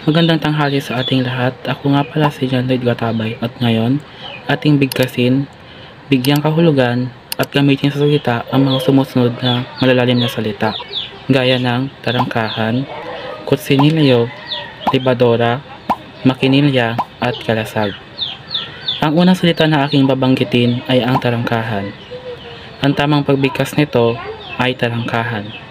Magandang tanghali sa ating lahat. Ako nga pala si John Lloyd Gatabay at ngayon, ating bigkasin, bigyang kahulugan at gamitin sa salita ang mga sumusunod na malalalim na salita gaya ng tarangkahan, kutsinilyo, libadora, makinilya at kalasag. Ang unang salita na aking babanggitin ay ang tarangkahan. Ang tamang pagbigkas nito ay tarangkahan.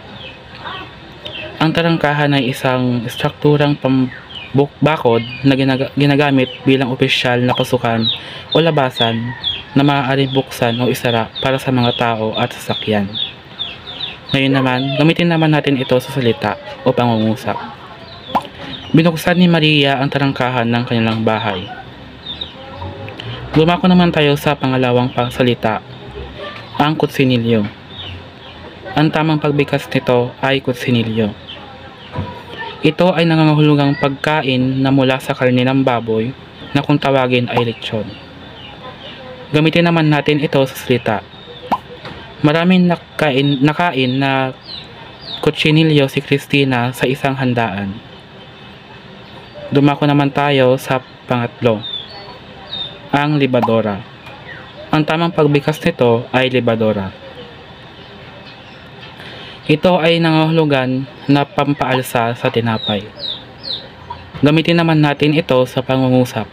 Ang tarangkahan ay isang strukturang pambakod na ginagamit bilang opisyal na pasukan o labasan na maaaring buksan o isara para sa mga tao at sasakyan. Ngayon naman, gamitin naman natin ito sa salita o pangungusap. Binuksan ni Maria ang tarangkahan ng kanilang bahay. Lumako naman tayo sa pangalawang salita, ang kutsinilyo. Ang tamang pagbigkas nito ay kutsinilyo. Ito ay nangangahulugang pagkain na mula sa karne ng baboy na kung tawagin ay lechon. Gamitin naman natin ito sa salita. Maraming nakain na kutsinilyo si Christina sa isang handaan. Dumako naman tayo sa pangatlo, ang libadora. Ang tamang pagbigkas nito ay libadora. Ito ay nangahulugan na pampaalsa sa tinapay. Gamitin naman natin ito sa pangungusap.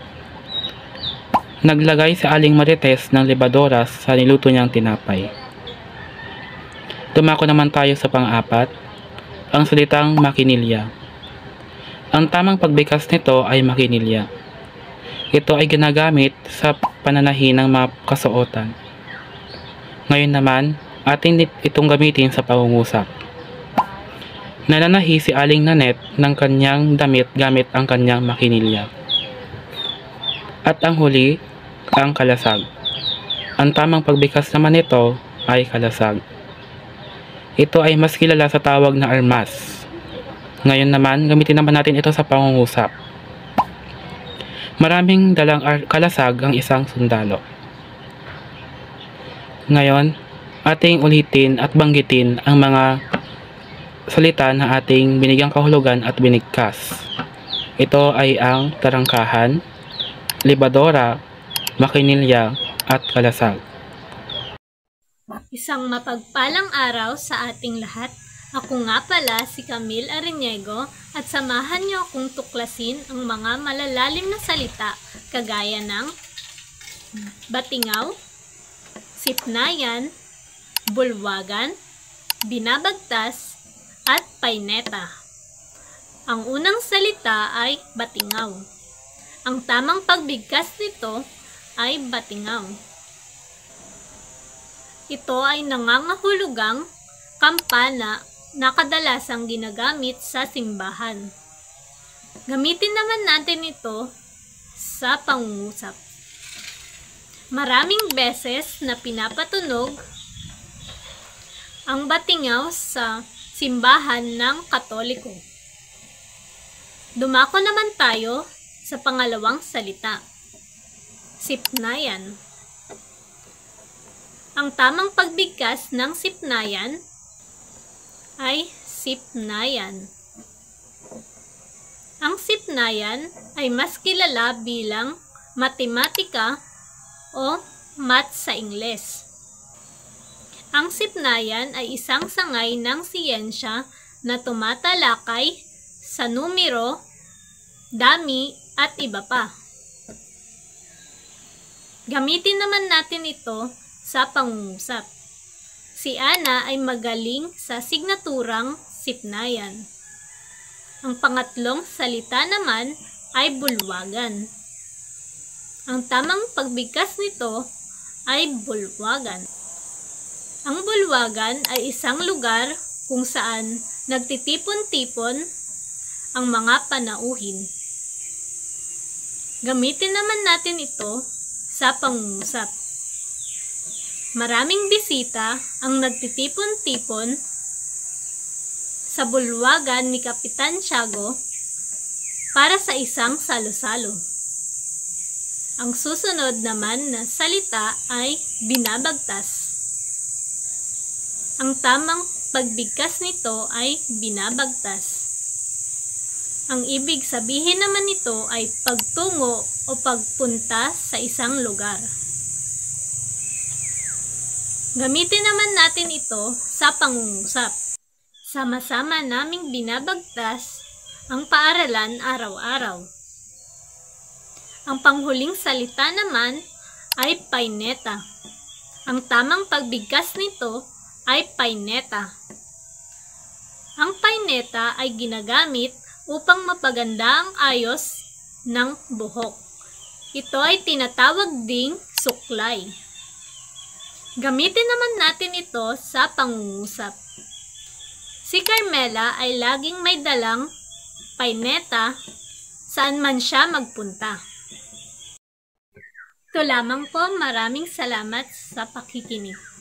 Naglagay si Aling Marites ng libadora sa niluto niyang tinapay. Dumako naman tayo sa pang-apat, ang salitang makinilya. Ang tamang pagbigkas nito ay makinilya. Ito ay ginagamit sa pananahi ng mga kasuotan. Ngayon naman, atin itong gamitin sa pangungusap. Nananahi si Aling Nanet ng kanyang damit gamit ang kanyang makinilya. At ang huli, ang kalasag. Ang tamang pagbigkas naman nito ay kalasag. Ito ay mas kilala sa tawag na armas. Ngayon naman, gamitin naman natin ito sa pangungusap. Maraming dalang kalasag ang isang sundalo. Ngayon, ating ulitin at banggitin ang mga salita na ating binigyang kahulugan at binigkas. Ito ay ang tarangkahan, libadora, makinilya at kalasag. Isang mapagpalang araw sa ating lahat. Ako nga pala si Camille Ariniego at samahan niyo akong tuklasin ang mga malalalim na salita kagaya ng batingaw, sipnayan, bulwagan, binabagtas, at paineta. Ang unang salita ay batingaw. Ang tamang pagbigkas nito ay batingaw. Ito ay nangangahulugang kampana na kadalasang ginagamit sa simbahan. Gamitin naman natin ito sa pangungusap. Maraming beses na pinapatunog ang batingaw sa simbahan ng Katoliko. Dumako naman tayo sa pangalawang salita, sipnayan. Ang tamang pagbigkas ng sipnayan ay sipnayan. Ang sipnayan ay mas kilala bilang matematika o math sa Ingles. Ang sipnayan ay isang sangay ng siyensya na tumatalakay sa numero, dami at iba pa. Gamitin naman natin ito sa pangungusap. Si Ana ay magaling sa signaturang sipnayan. Ang pangatlong salita naman ay bulwagan. Ang tamang pagbigkas nito ay bulwagan. Ang bulwagan ay isang lugar kung saan nagtitipon-tipon ang mga panauhin. Gamitin naman natin ito sa pangungusap. Maraming bisita ang nagtitipon-tipon sa bulwagan ni Kapitan Tiago para sa isang salo-salo. Ang susunod naman na salita ay binabagtas. Ang tamang pagbigkas nito ay binabagtas. Ang ibig sabihin naman nito ay pagtungo o pagpunta sa isang lugar. Gamitin naman natin ito sa pangungusap. Sama-sama naming binabagtas ang paaralan araw-araw. Ang panghuling salita naman ay paineta. Ang tamang pagbigkas nito ay paineta. Ang paineta ay ginagamit upang mapaganda ang ayos ng buhok. Ito ay tinatawag ding suklay. Gamitin naman natin ito sa pangungusap. Si Carmela ay laging may dalang paineta saan man siya magpunta. Ito lamang po, maraming salamat sa pakikinig.